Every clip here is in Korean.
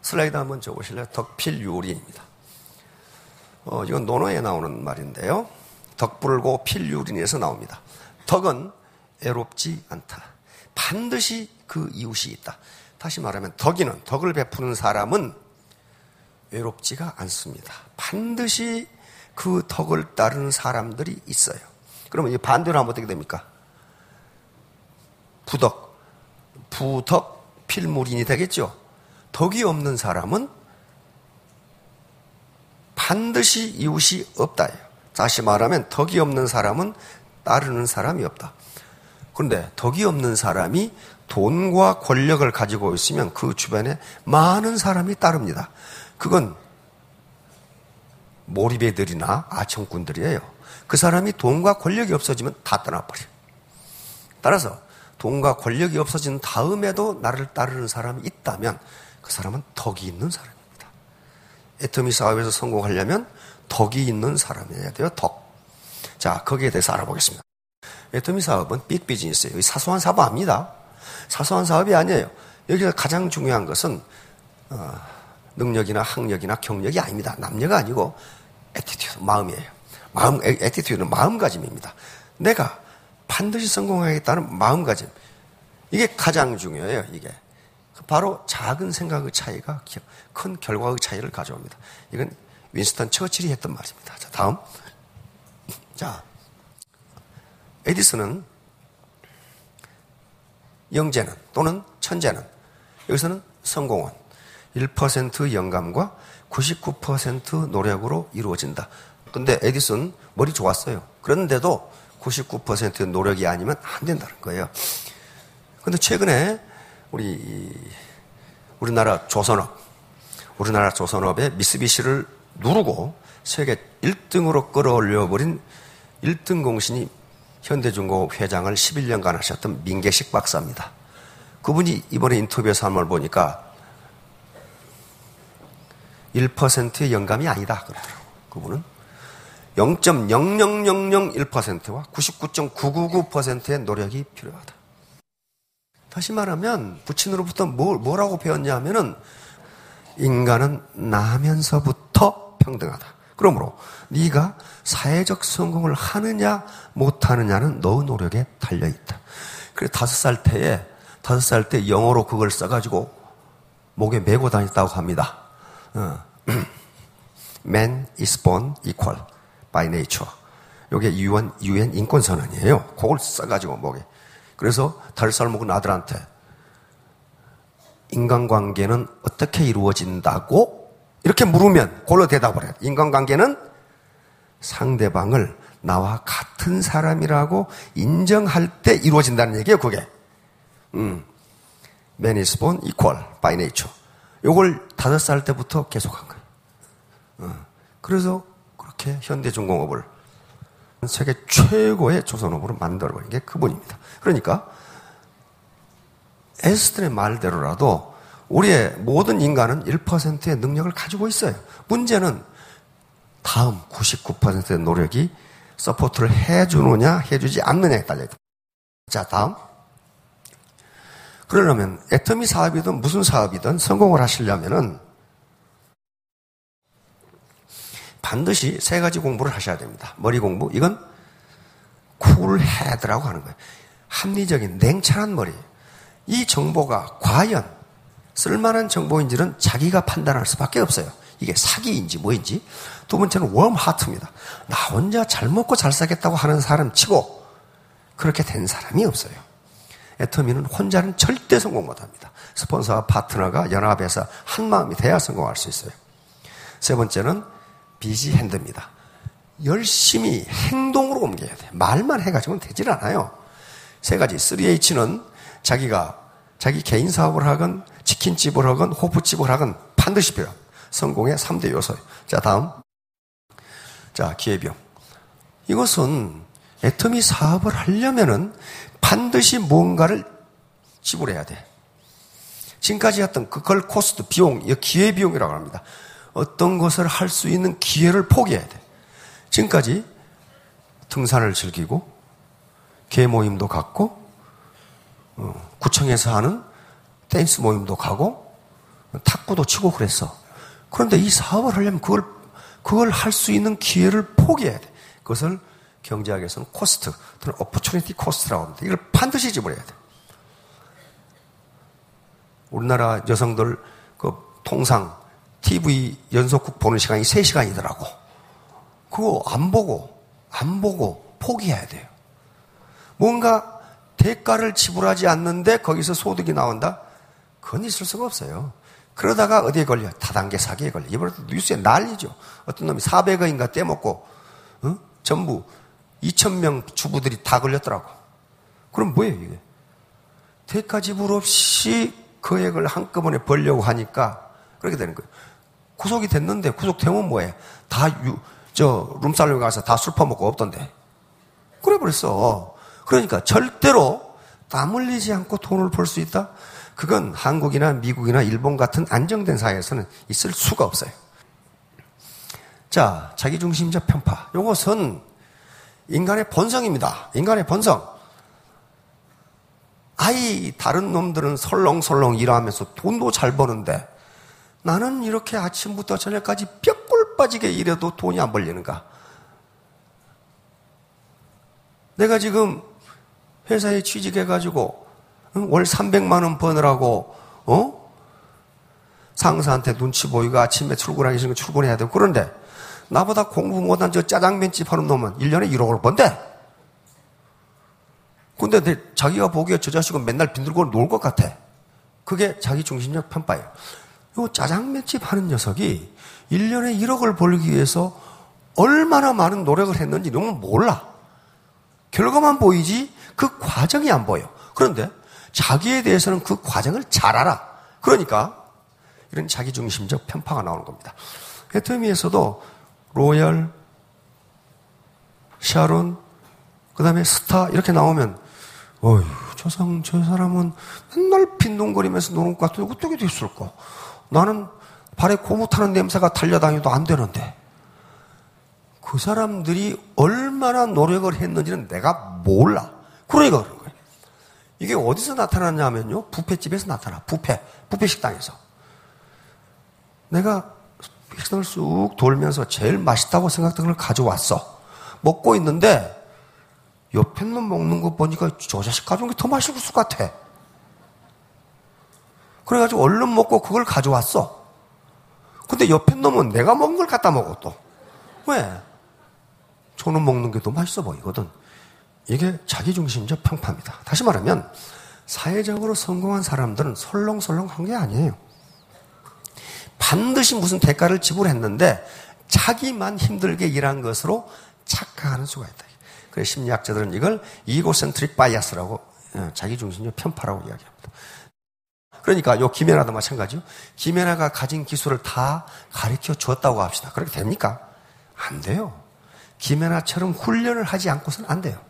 슬라이드 한번 줘보실래요? 덕필유린입니다. 이건 논어에 나오는 말인데요. 덕불고 필유린에서 나옵니다. 덕은 애롭지 않다. 반드시 그 이웃이 있다. 다시 말하면 덕을 베푸는 사람은 외롭지가 않습니다. 반드시 그 덕을 따르는 사람들이 있어요. 그러면 이 반대로 하면 어떻게 됩니까? 부덕, 필무린이 되겠죠. 덕이 없는 사람은 반드시 이웃이 없다예요. 다시 말하면 덕이 없는 사람은 따르는 사람이 없다. 그런데 덕이 없는 사람이 돈과 권력을 가지고 있으면 그 주변에 많은 사람이 따릅니다. 그건 몰입애들이나 아청꾼들이에요. 그 사람이 돈과 권력이 없어지면 다 떠나버려요. 따라서 돈과 권력이 없어진 다음에도 나를 따르는 사람이 있다면 그 사람은 덕이 있는 사람입니다. 애터미 사업에서 성공하려면 덕이 있는 사람이어야 돼요. 덕. 자, 거기에 대해서 알아보겠습니다. 애터미 사업은 빅 비즈니스예요. 사소한 사업 아닙니다. 사소한 사업이 아니에요. 여기서 가장 중요한 것은 능력이나 학력이나 경력이 아닙니다. 남녀가 아니고 애티튜드, 마음이에요. 애티튜드는 마음가짐입니다. 내가 반드시 성공하겠다는 마음가짐. 이게 가장 중요해요. 이게 바로 작은 생각의 차이가 큰 결과의 차이를 가져옵니다. 이건 윈스턴 처칠이 했던 말입니다. 자, 다음. 자, 에디슨은 영재는 또는 천재는 여기서는 성공은 1% 영감과 99% 노력으로 이루어진다. 근데 에디슨 머리 좋았어요. 그런데도 99%의 노력이 아니면 안 된다는 거예요. 근데 최근에 우리나라 조선업의 미쓰비시를 누르고 세계 1등으로 끌어올려버린 1등 공신이 현대중공업 회장을 11년간 하셨던 민계식 박사입니다. 그분이 이번에 인터뷰에서 한 말 보니까 1%의 영감이 아니다 그러더라고요. 그분은 0.00001%와 99.999%의 노력이 필요하다. 다시 말하면 부친으로부터 뭐라고 배웠냐면은 인간은 나면서부터 평등하다. 그러므로 네가 사회적 성공을 하느냐 못하느냐는 너의 노력에 달려있다. 그래서 5살 때 영어로 그걸 써가지고 목에 메고 다녔다고 합니다. Man is born equal by nature. 이게 UN 인권선언이에요. 그걸 써가지고 목에. 그래서 5살 먹은 아들한테 인간관계는 어떻게 이루어진다고? 이렇게 물으면 그걸로 대답을 해요. 인간관계는 상대방을 나와 같은 사람이라고 인정할 때 이루어진다는 얘기예요, 그게. Man is born equal by nature. 요걸 5살 때부터 계속한 거예요. 그래서 그렇게 현대중공업을 세계 최고의 조선업으로 만들어버린 게 그분입니다. 그러니까 에스트의 말대로라도 우리의 모든 인간은 1%의 능력을 가지고 있어요. 문제는 다음 99%의 노력이 서포트를 해주느냐 해주지 않느냐에 달려있다. 자, 다음. 그러려면 애터미 사업이든 무슨 사업이든 성공을 하시려면은 반드시 3가지 공부를 하셔야 됩니다. 머리 공부, 이건 쿨헤드라고 하는 거예요. 합리적인 냉철한 머리. 이 정보가 과연 쓸만한 정보인지는 자기가 판단할 수밖에 없어요. 이게 사기인지 뭐인지. 두 번째는 웜하트입니다. 나 혼자 잘 먹고 잘 살겠다고 하는 사람 치고 그렇게 된 사람이 없어요. 애터미는 혼자는 절대 성공 못합니다. 스폰서와 파트너가 연합해서 한 마음이 돼야 성공할 수 있어요. 세 번째는 비지 핸드입니다. 열심히 행동으로 옮겨야 돼요. 말만 해가지고는 되질 않아요. 3가지. 3H는 자기 개인 사업을 하건 치킨집을 하건 호프집을 하건 반드시 필요해요. 성공의 3대 요소예요. 자, 다음. 자, 기회비용. 이것은 애터미 사업을 하려면은 반드시 뭔가를 지불해야 돼. 지금까지 했던 그걸 코스트, 비용, 이 기회비용이라고 합니다. 어떤 것을 할 수 있는 기회를 포기해야 돼. 지금까지 등산을 즐기고 개 모임도 갔고 구청에서 하는 댄스 모임도 가고 탁구도 치고 그랬어. 그런데 이 사업을 하려면 그걸 할 수 있는 기회를 포기해야 돼. 그것을 경제학에서는 코스트, 또는 opportunity cost라고 합니다. 이걸 반드시 지불해야 돼. 우리나라 여성들 통상 TV 연속극 보는 시간이 3시간이더라고. 그거 안 보고 포기해야 돼요. 뭔가 대가를 지불하지 않는데 거기서 소득이 나온다? 그건 있을 수가 없어요. 그러다가 어디에 걸려? 다단계 사기에 걸려. 이번에도 뉴스에 난리죠. 어떤 놈이 400억인가 떼먹고 전부 2,000명 주부들이 다 걸렸더라고. 그럼 뭐예요 이게? 대가 지불 없이 거액을 한꺼번에 벌려고 하니까 그렇게 되는 거예요. 구속이 됐는데 구속되면 뭐해? 다 룸살롱에 가서 다 술 퍼먹고 없던데. 그래 버렸어. 그러니까 절대로 땀 흘리지 않고 돈을 벌 수 있다? 그건 한국이나 미국이나 일본 같은 안정된 사회에서는 있을 수가 없어요. 자, 자기중심적 편파. 이것은 인간의 본성입니다. 인간의 본성. 다른 놈들은 설렁설렁 일하면서 돈도 잘 버는데 나는 이렇게 아침부터 저녁까지 뼈골 빠지게 일해도 돈이 안 벌리는가? 내가 지금 회사에 취직해가지고 월 300만 원 버느라고 상사한테 눈치 보이고 아침에 출근하기 싫으면 출근해야 되고 그런데 나보다 공부 못한 저 짜장면집 하는 놈은 1년에 1억을 번대. 근데 자기가 보기에 저 자식은 맨날 빈들고 놀 것 같아. 그게 자기중심적 편파예요. 요 짜장면집 하는 녀석이 1년에 1억을 벌기 위해서 얼마나 많은 노력을 했는지 너무 몰라. 결과만 보이지 그 과정이 안 보여. 그런데 자기에 대해서는 그 과정을 잘 알아. 그러니까 이런 자기중심적 편파가 나오는 겁니다. 애터미에서도 로열, 샤론, 그 다음에 스타 이렇게 나오면 어휴 저 사람은 맨날 빈둥거리면서 노는 것 같은데 어떻게 됐을까? 나는 발에 고무 타는 냄새가 달려다녀도 안 되는데 그 사람들이 얼마나 노력을 했는지는 내가 몰라. 그러니까 그런 거예요. 이게 어디서 나타나냐면요. 뷔페집에서 나타나. 뷔페 식당에서. 내가 식당을 쑥 돌면서 제일 맛있다고 생각했던 걸 가져왔어. 먹고 있는데 옆에 놈 먹는 거 보니까 저 자식 가져온 게 더 맛있을 것 같아. 그래가지고 얼른 먹고 그걸 가져왔어. 근데 옆에 놈은 내가 먹은 걸 갖다 먹어 또. 왜? 저는 먹는 게 더 맛있어 보이거든. 이게 자기중심적 편파입니다. 다시 말하면 사회적으로 성공한 사람들은 설렁설렁한 게 아니에요. 반드시 무슨 대가를 지불했는데 자기만 힘들게 일한 것으로 착각하는 수가 있다. 그래서 심리학자들은 이걸 이고센트릭 바이어스라고 자기중심적 편파라고 이야기합니다. 그러니까 요 김연아도 마찬가지요. 김연아가 가진 기술을 다 가르쳐 줬다고 합시다. 그렇게 됩니까? 안 돼요. 김연아처럼 훈련을 하지 않고서는 안 돼요.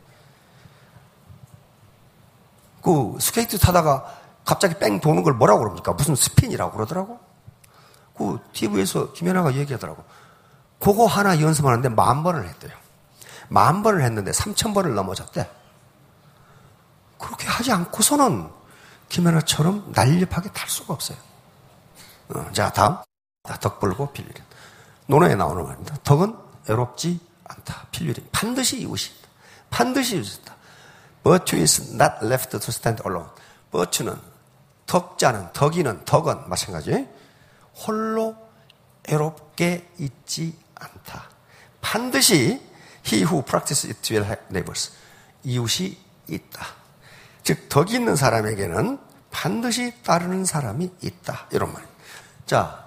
그 스케이트 타다가 갑자기 뺑 도는 걸 뭐라고 그럽니까? 무슨 스핀이라고 그러더라고. 그 TV에서 김연아가 얘기하더라고. 그거 하나 연습하는데 10,000번을 했대요. 10,000번을 했는데 3,000번을 넘어졌대. 그렇게 하지 않고서는 김연아처럼 날렵하게 탈 수가 없어요. 자, 다음. 덕 벌고 필요리. 논어에 나오는 말입니다. 덕은 애롭지 않다. 필요리. 반드시 이웃이다. 반드시 이웃이다. Virtue is not left to stand alone. virtue는 덕자는, 덕이는, 덕은 마찬가지. 홀로 애롭게 있지 않다. 반드시 he who practices it will have neighbors. 이웃이 있다. 즉 덕이 있는 사람에게는 반드시 따르는 사람이 있다. 이런 말이에요. 자,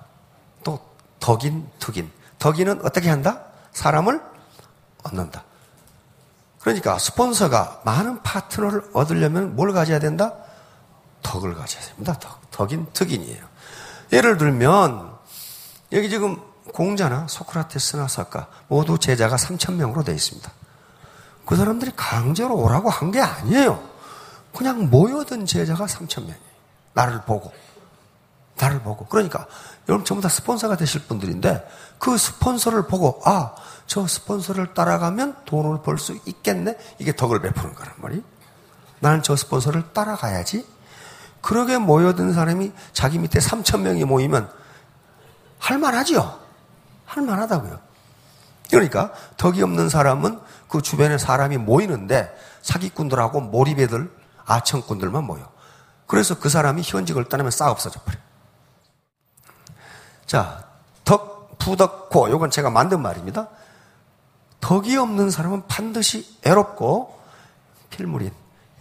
또 덕인, 덕인. 덕인은 어떻게 한다? 사람을 얻는다. 그러니까 스폰서가 많은 파트너를 얻으려면 뭘 가져야 된다? 덕을 가져야 됩니다. 덕인, 덕인이에요. 예를 들면 여기 지금 공자나 소크라테스나 석가 모두 제자가 3,000명으로 되어 있습니다. 그 사람들이 강제로 오라고 한 게 아니에요. 그냥 모여든 제자가 3,000명이에요. 나를 보고. 그러니까 여러분 전부 다 스폰서가 되실 분들인데 그 스폰서를 보고 저 스폰서를 따라가면 돈을 벌 수 있겠네. 이게 덕을 베푸는 거란 말이에요. 나는 저 스폰서를 따라가야지. 그러게 모여든 사람이 자기 밑에 3,000명이 모이면 할만하지요. 할만하다고요. 그러니까 덕이 없는 사람은 그 주변에 사람이 모이는데 사기꾼들하고 몰입애들, 아청꾼들만 모여. 그래서 그 사람이 현직을 떠나면 싹 없어져 버려요. 자, 덕, 부덕고, 이건 제가 만든 말입니다. 덕이 없는 사람은 반드시 애롭고 필물인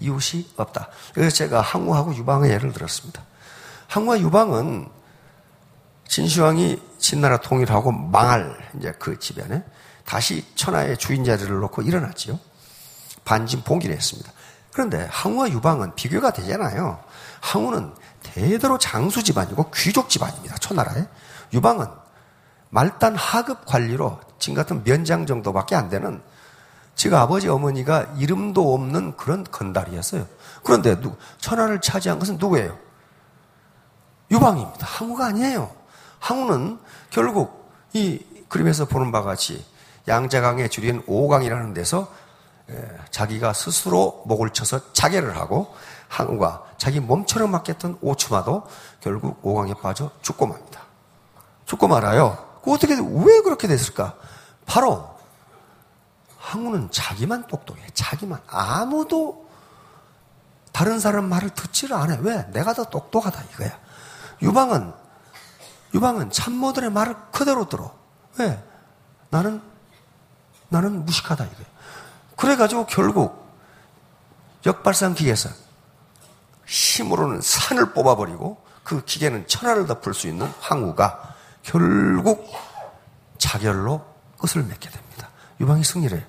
이웃이 없다. 그래서 제가 항우하고 유방의 예를 들었습니다. 항우와 유방은 진시황이 진나라 통일하고 망할 이제 그 집안에 다시 천하의 주인 자리를 놓고 일어났지요. 반진봉기를 했습니다. 그런데 항우와 유방은 비교가 되잖아요. 항우는 대대로 장수 집안이고 귀족 집안입니다. 초나라에. 유방은 말단 하급 관리로 지금 같은 면장 정도밖에 안 되는 지가 아버지 어머니가 이름도 없는 그런 건달이었어요. 그런데 천하를 차지한 것은 누구예요? 유방입니다. 항우가 아니에요. 항우는 결국 이 그림에서 보는 바와 같이 양자강에 줄인 오강이라는 데서 자기가 스스로 목을 쳐서 자결을 하고 항우가 자기 몸처럼 맡겼던 오추마도 결국 오강에 빠져 죽고 맙니다. 죽고 말아요. 어떻게, 왜 그렇게 됐을까? 바로 항우는 자기만 똑똑해. 자기만. 아무도 다른 사람 말을 듣지를 않아요. 왜? 내가 더 똑똑하다 이거야. 유방은 참모들의 말을 그대로 들어. 왜? 나는 무식하다 이거야. 그래가지고 결국 역발상 기계에서 힘으로는 산을 뽑아버리고 그 기계는 천하를 덮을 수 있는 항우가 결국 자결로 끝을 맺게 됩니다. 유방이 승리를 해요.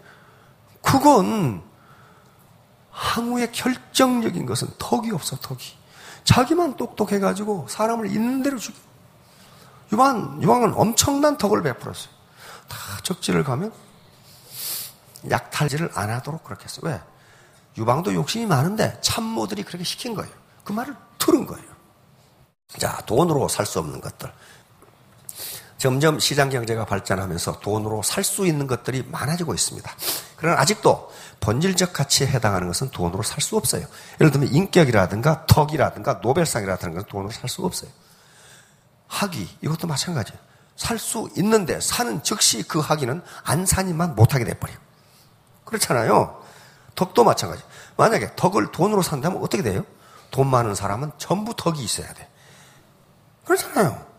그건 항우의 결정적인 것은 덕이 없어, 덕이. 자기만 똑똑해가지고 사람을 있는 대로 죽여. 유방은 엄청난 덕을 베풀었어요. 다 적지를 가면 약탈질을 안 하도록 그렇게 했어요. 왜? 유방도 욕심이 많은데 참모들이 그렇게 시킨 거예요. 그 말을 들은 거예요. 자, 돈으로 살 수 없는 것들. 점점 시장 경제가 발전하면서 돈으로 살 수 있는 것들이 많아지고 있습니다. 그러나 아직도 본질적 가치에 해당하는 것은 돈으로 살 수 없어요. 예를 들면 인격이라든가 덕이라든가 노벨상이라든가 돈으로 살 수 없어요. 학위, 이것도 마찬가지예요. 살 수 있는데 사는 즉시 그 학위는 안 사니만 못하게 돼버려요. 그렇잖아요. 덕도 마찬가지. 만약에 덕을 돈으로 산다면 어떻게 돼요? 돈 많은 사람은 전부 덕이 있어야 돼. 그렇잖아요.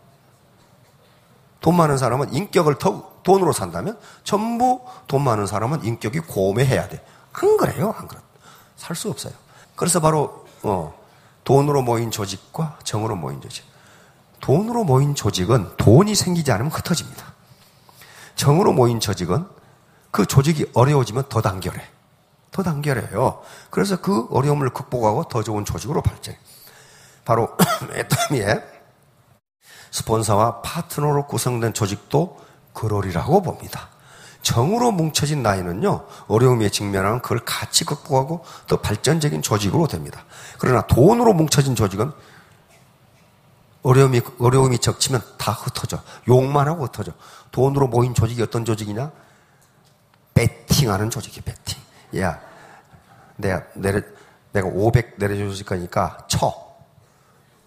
돈 많은 사람은 인격을 돈으로 산다면 전부 돈 많은 사람은 인격이 고매해야 돼. 안 그래요? 안 그래. 살 수 없어요. 그래서 바로 돈으로 모인 조직과 정으로 모인 조직. 돈으로 모인 조직은 돈이 생기지 않으면 흩어집니다. 정으로 모인 조직은 그 조직이 어려워지면 더 단결해. 더 단결해요. 그래서 그 어려움을 극복하고 더 좋은 조직으로 발전해. 바로 애터미의 스폰서와 파트너로 구성된 조직도 그러리라고 봅니다. 정으로 뭉쳐진 나이는요, 어려움에 직면하면 그걸 같이 극복하고 더 발전적인 조직으로 됩니다. 그러나 돈으로 뭉쳐진 조직은 어려움이 적치면 다 흩어져. 욕만 하고 흩어져. 돈으로 모인 조직이 어떤 조직이냐? 배팅하는 조직이 배팅. 야, 내가 500 내려줄 거니까 쳐.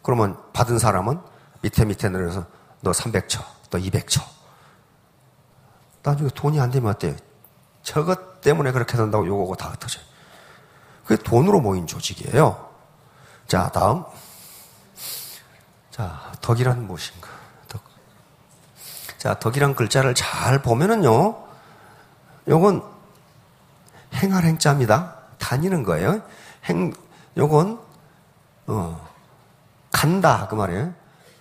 그러면 받은 사람은 밑에 내려서 너 300 쳐. 너 200 쳐. 나중에 돈이 안 되면 어때요? 저것 때문에 그렇게 된다고 요거고 다 흩어져요. 그게 돈으로 모인 조직이에요. 자, 다음. 자, 덕이란 무엇인가? 덕. 자, 덕이란 글자를 잘 보면은요, 요건 행할 행자입니다. 다니는 거예요. 요건, 간다. 그 말이에요.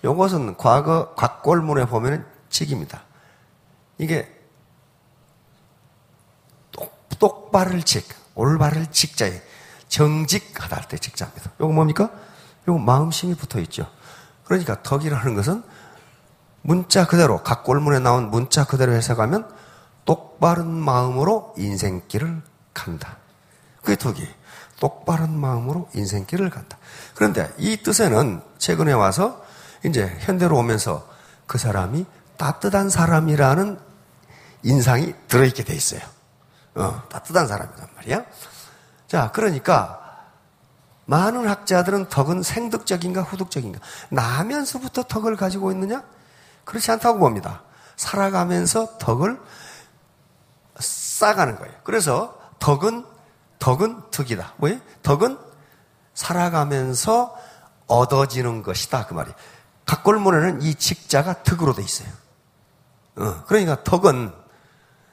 요것은 과거 곽골문에 보면은 직입니다. 이게 똑바를 직, 올바를 직자에 정직하다 할 때 직자입니다. 요거 뭡니까? 요거 마음심이 붙어 있죠. 그러니까 덕이라는 것은 문자 그대로, 곽골문에 나온 문자 그대로 해석하면 똑바른 마음으로 인생길을 간다. 그게 덕이. 똑바른 마음으로 인생길을 간다. 그런데 이 뜻에는 최근에 와서 이제 현대로 오면서 그 사람이 따뜻한 사람이라는 인상이 들어있게 돼 있어요. 따뜻한 사람이란 말이야. 자, 그러니까 많은 학자들은 덕은 생득적인가 후득적인가? 나면서부터 덕을 가지고 있느냐? 그렇지 않다고 봅니다. 살아가면서 덕을 쌓아가는 거예요. 그래서 덕은 덕이다. 뭐예요? 덕은 살아가면서 얻어지는 것이다. 그 말이. 각골문에는 이 직자가 덕으로 돼 있어요. 그러니까 덕은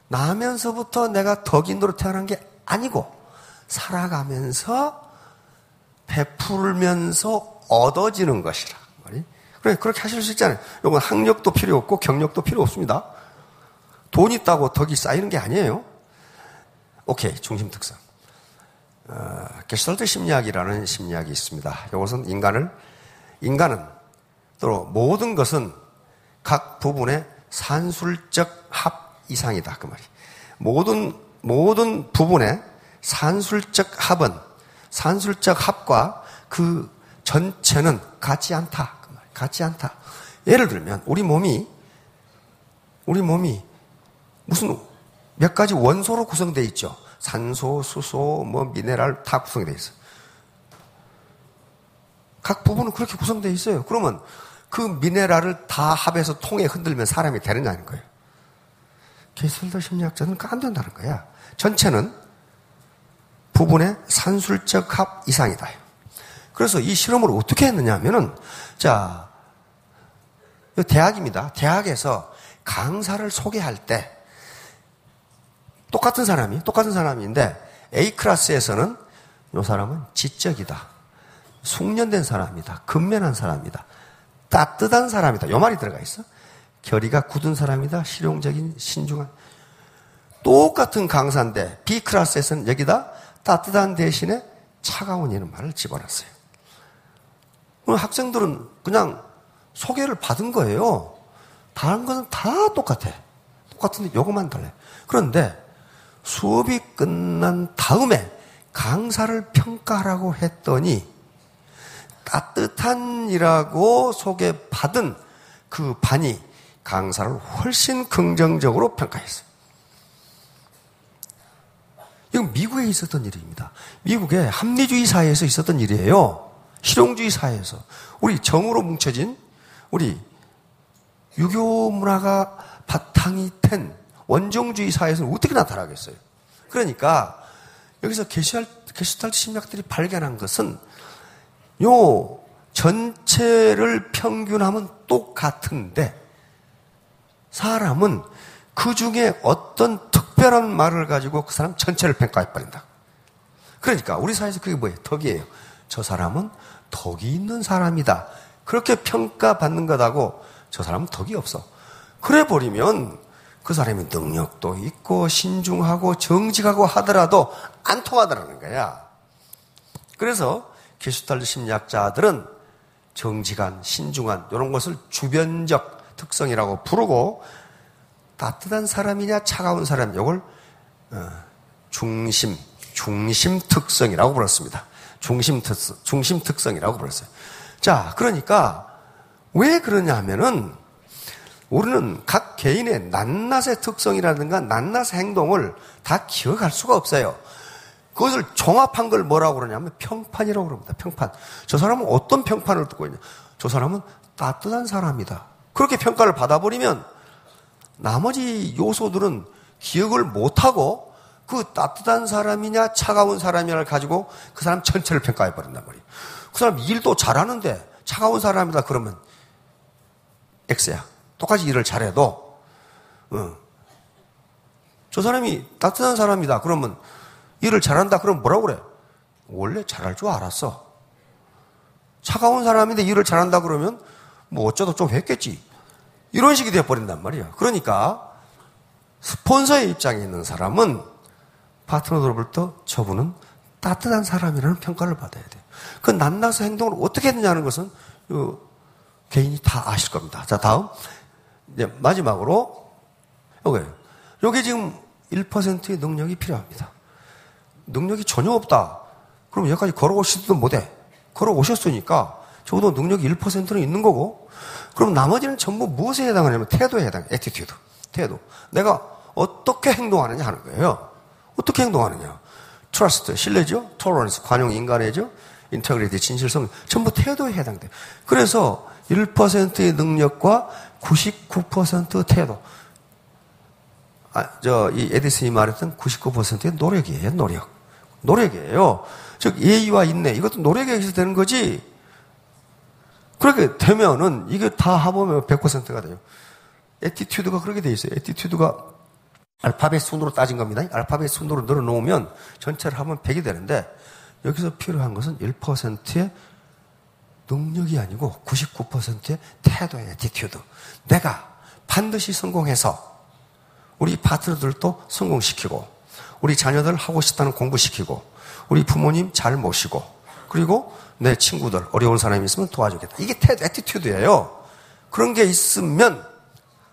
나면서부터 내가 덕인으로 태어난 게 아니고 살아가면서 베풀면서 얻어지는 것이라. 그래, 그렇게 하실 수 있잖아요. 이건 학력도 필요 없고 경력도 필요 없습니다. 돈 있다고 덕이 쌓이는 게 아니에요. 오케이, 중심 특성. 게슈탈트 심리학이라는 심리학이 있습니다. 이것은 인간은 또 모든 것은 각 부분의 산술적 합 이상이다. 그 말이. 모든 부분의 산술적 합과 그 전체는 같지 않다. 그 말. 같지 않다. 예를 들면 우리 몸이 무슨 몇 가지 원소로 구성되어 있죠. 산소, 수소, 미네랄 다 구성되어 있어요. 각 부분은 그렇게 구성되어 있어요. 그러면 그 미네랄을 다 합해서 통에 흔들면 사람이 되느냐는 거예요. 게슈탈트 심리학자는 안 된다는 거야. 전체는 부분의 산술적 합 이상이다. 그래서 이 실험을 어떻게 했느냐 하면은, 자, 대학입니다. 대학에서 강사를 소개할 때, 똑같은 사람인데, A 클래스에서는 이 사람은 지적이다. 숙련된 사람이다. 근면한 사람이다. 따뜻한 사람이다. 이 말이 들어가 있어. 결의가 굳은 사람이다. 실용적인, 신중한. 똑같은 강사인데, B 클래스에서는 여기다 따뜻한 대신에 차가운 이라는 말을 집어넣었어요. 학생들은 그냥 소개를 받은 거예요. 다른 것은 다 똑같아. 똑같은데 요것만 달라요. 그런데 수업이 끝난 다음에 강사를 평가하라고 했더니 따뜻한이라고 소개받은 그 반이 강사를 훨씬 긍정적으로 평가했어요. 이건 미국에 있었던 일입니다. 미국의 합리주의 사회에서 있었던 일이에요. 실용주의 사회에서. 우리 정으로 뭉쳐진 우리 유교 문화가 바탕이 된 원정주의 사회에서는 어떻게 나타나겠어요? 그러니까 여기서 게슈탈트 심리학들이 발견한 것은 요 전체를 평균하면 똑같은데 사람은 그 중에 어떤 특별한 말을 가지고 그 사람 전체를 평가해버린다. 그러니까 우리 사회에서 그게 뭐예요? 덕이에요. 저 사람은 덕이 있는 사람이다. 그렇게 평가받는 것하고 저 사람은 덕이 없어. 그래 버리면 그 사람이 능력도 있고 신중하고 정직하고 하더라도 안 통하더라는 거야. 그래서 게슈탈트 심리학자들은 정직한, 신중한 이런 것을 주변적 특성이라고 부르고 따뜻한 사람이냐 차가운 사람 이걸 중심 특성이라고 불렀습니다. 중심 특성이라고 불렀어요. 자, 그러니까 왜 그러냐 하면은 우리는 각 개인의 낱낱의 특성이라든가 낱낱의 행동을 다 기억할 수가 없어요. 그것을 종합한 걸 뭐라고 그러냐면 평판이라고 그럽니다. 평판. 저 사람은 어떤 평판을 듣고 있냐. 저 사람은 따뜻한 사람이다. 그렇게 평가를 받아버리면 나머지 요소들은 기억을 못하고 그 따뜻한 사람이냐 차가운 사람이냐를 가지고 그 사람 전체를 평가해버린단 말이에요. 그 사람 일도 잘하는데 차가운 사람이다 그러면 X야. 똑같이 일을 잘해도 저 사람이 따뜻한 사람이다 그러면 일을 잘한다 그러면 뭐라고 그래? 원래 잘할 줄 알았어. 차가운 사람인데 일을 잘한다 그러면 뭐 어쩌다 좀 했겠지. 이런 식이 되어버린단 말이야. 그러니까 스폰서의 입장에 있는 사람은 파트너들로부터 저분은 따뜻한 사람이라는 평가를 받아야 돼요. 그 낱낱의 행동을 어떻게 했느냐는 것은 개인이 다 아실 겁니다. 자, 다음. 이제 마지막으로 요게 지금 1%의 능력이 필요합니다. 능력이 전혀 없다. 그럼 여기까지 걸어오시지도 못해. 걸어오셨으니까 적어도 능력이 1%는 있는 거고 그럼 나머지는 전부 무엇에 해당하냐면 태도에 해당해. 애티튜드. 태도. 내가 어떻게 행동하느냐 하는 거예요. 어떻게 행동하느냐. 트러스트, 신뢰죠. 토러런스, 관용 인간애죠. 인터그리티, 진실성, 전부 태도에 해당돼요. 그래서 1%의 능력과 99% 태도. 이 에디슨이 말했던 99%의 노력이에요, 노력. 노력이에요. 즉, 예의와 인내, 이것도 노력에서 되는 거지. 그렇게 되면은, 이게 다 합하면 100%가 돼요. 애티튜드가 그렇게 돼 있어요. 애티튜드가 알파벳 순으로 따진 겁니다. 알파벳 순으로 늘어놓으면 전체를 하면 100이 되는데, 여기서 필요한 것은 1%의 능력이 아니고 99%의 태도의 애티튜드. 내가 반드시 성공해서 우리 파트너들도 성공시키고, 우리 자녀들 하고 싶다는 공부시키고, 우리 부모님 잘 모시고, 그리고 내 친구들 어려운 사람이 있으면 도와주겠다. 이게 애티튜드예요. 그런 게 있으면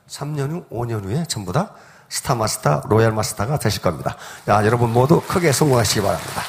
3년 후, 5년 후에 전부 다 스타 마스터, 로얄 마스터가 되실 겁니다. 야, 여러분 모두 크게 성공하시기 바랍니다.